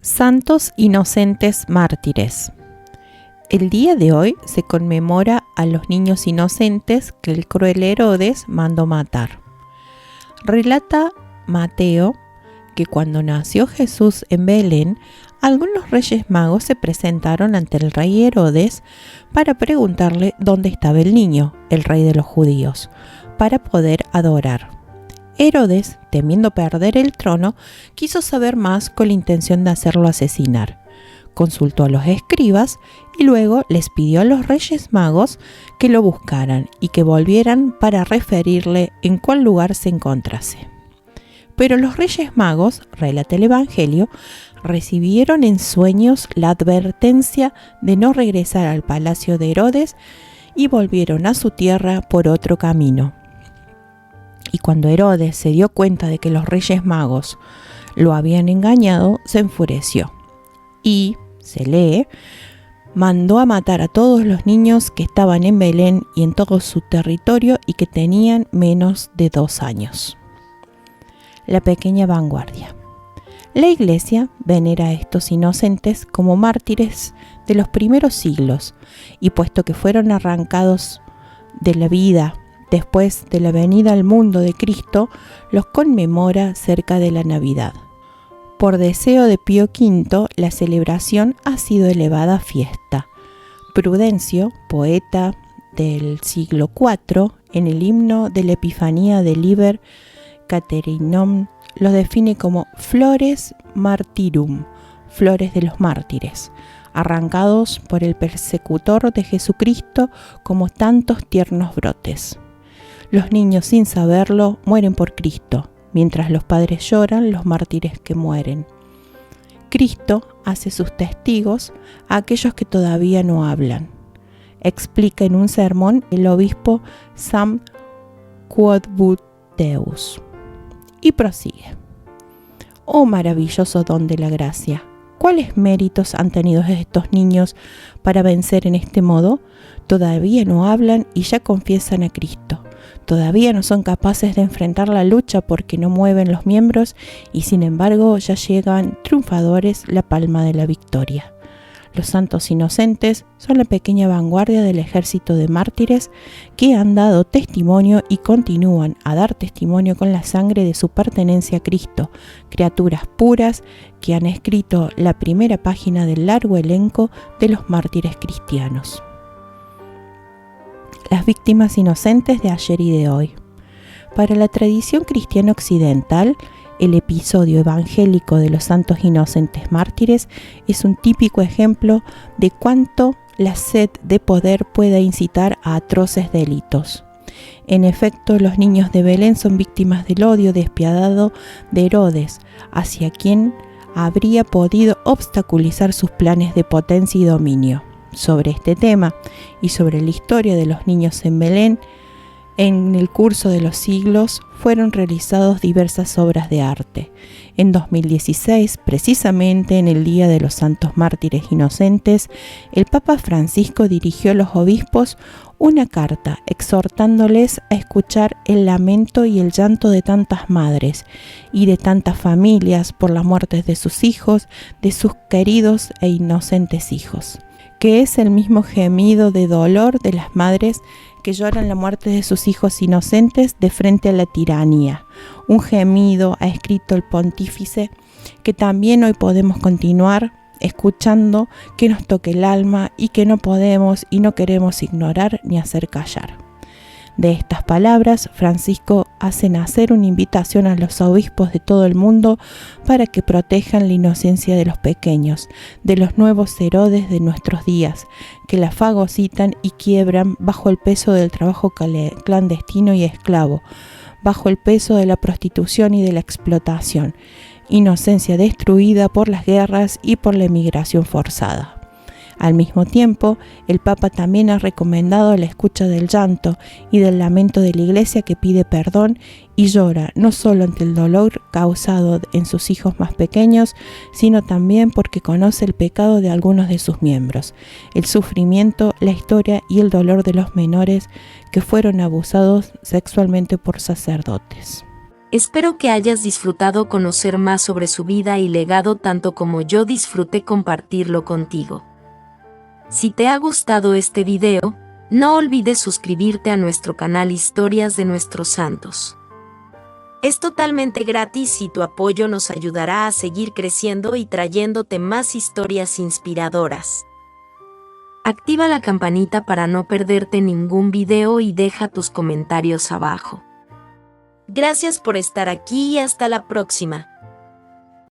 Santos inocentes mártires. El día de hoy se conmemora a los niños inocentes que el cruel Herodes mandó matar. Relata Mateo que cuando nació Jesús en Belén, algunos reyes magos se presentaron ante el rey Herodes para preguntarle dónde estaba el niño, el rey de los judíos, para poder adorar. Herodes, temiendo perder el trono, quiso saber más con la intención de hacerlo asesinar. Consultó a los escribas y luego les pidió a los reyes magos que lo buscaran y que volvieran para referirle en cuál lugar se encontrase. Pero los reyes magos, relata el Evangelio, recibieron en sueños la advertencia de no regresar al palacio de Herodes y volvieron a su tierra por otro camino. Y cuando Herodes se dio cuenta de que los reyes magos lo habían engañado, se enfureció y, se lee, mandó a matar a todos los niños que estaban en Belén y en todo su territorio y que tenían menos de 2 años. La pequeña vanguardia. La Iglesia venera a estos inocentes como mártires de los primeros siglos y puesto que fueron arrancados de la vida después de la venida al mundo de Cristo, los conmemora cerca de la Navidad. Por deseo de Pío V, la celebración ha sido elevada a fiesta. Prudencio, poeta del siglo IV, en el himno de la Epifanía de Liber Catherinom, lo define como flores martyrum, flores de los mártires, arrancados por el persecutor de Jesucristo como tantos tiernos brotes. Los niños, sin saberlo, mueren por Cristo, mientras los padres lloran los mártires que mueren. Cristo hace sus testigos a aquellos que todavía no hablan. Explica en un sermón el obispo Sam Quodbuteus. Y prosigue. Oh maravilloso don de la gracia, ¿cuáles méritos han tenido estos niños para vencer en este modo? Todavía no hablan y ya confiesan a Cristo. Todavía no son capaces de enfrentar la lucha porque no mueven los miembros y sin embargo ya llegan triunfadores la palma de la victoria. Los santos inocentes son la pequeña vanguardia del ejército de mártires que han dado testimonio y continúan a dar testimonio con la sangre de su pertenencia a Cristo, criaturas puras que han escrito la primera página del largo elenco de los mártires cristianos. Las víctimas inocentes de ayer y de hoy. Para la tradición cristiana occidental, el episodio evangélico de los santos inocentes mártires es un típico ejemplo de cuánto la sed de poder puede incitar a atroces delitos. En efecto, los niños de Belén son víctimas del odio despiadado de Herodes, hacia quien habría podido obstaculizar sus planes de potencia y dominio. Sobre este tema y sobre la historia de los niños en Belén, en el curso de los siglos fueron realizadas diversas obras de arte. En 2016, precisamente en el Día de los Santos Mártires Inocentes, el Papa Francisco dirigió a los obispos una carta exhortándoles a escuchar el lamento y el llanto de tantas madres y de tantas familias por las muertes de sus hijos, de sus queridos e inocentes hijos, que es el mismo gemido de dolor de las madres que lloran la muerte de sus hijos inocentes de frente a la tiranía. Un gemido, ha escrito el pontífice, que también hoy podemos continuar escuchando, que nos toque el alma y que no podemos y no queremos ignorar ni hacer callar. De estas palabras, Francisco hace nacer una invitación a los obispos de todo el mundo para que protejan la inocencia de los pequeños, de los nuevos Herodes de nuestros días, que la fagocitan y quiebran bajo el peso del trabajo clandestino y esclavo, bajo el peso de la prostitución y de la explotación, inocencia destruida por las guerras y por la emigración forzada. Al mismo tiempo, el Papa también ha recomendado la escucha del llanto y del lamento de la Iglesia que pide perdón y llora no solo ante el dolor causado en sus hijos más pequeños, sino también porque conoce el pecado de algunos de sus miembros, el sufrimiento, la historia y el dolor de los menores que fueron abusados sexualmente por sacerdotes. Espero que hayas disfrutado conocer más sobre su vida y legado tanto como yo disfruté compartirlo contigo. Si te ha gustado este video, no olvides suscribirte a nuestro canal Historias de Nuestros Santos. Es totalmente gratis y tu apoyo nos ayudará a seguir creciendo y trayéndote más historias inspiradoras. Activa la campanita para no perderte ningún video y deja tus comentarios abajo. Gracias por estar aquí y hasta la próxima.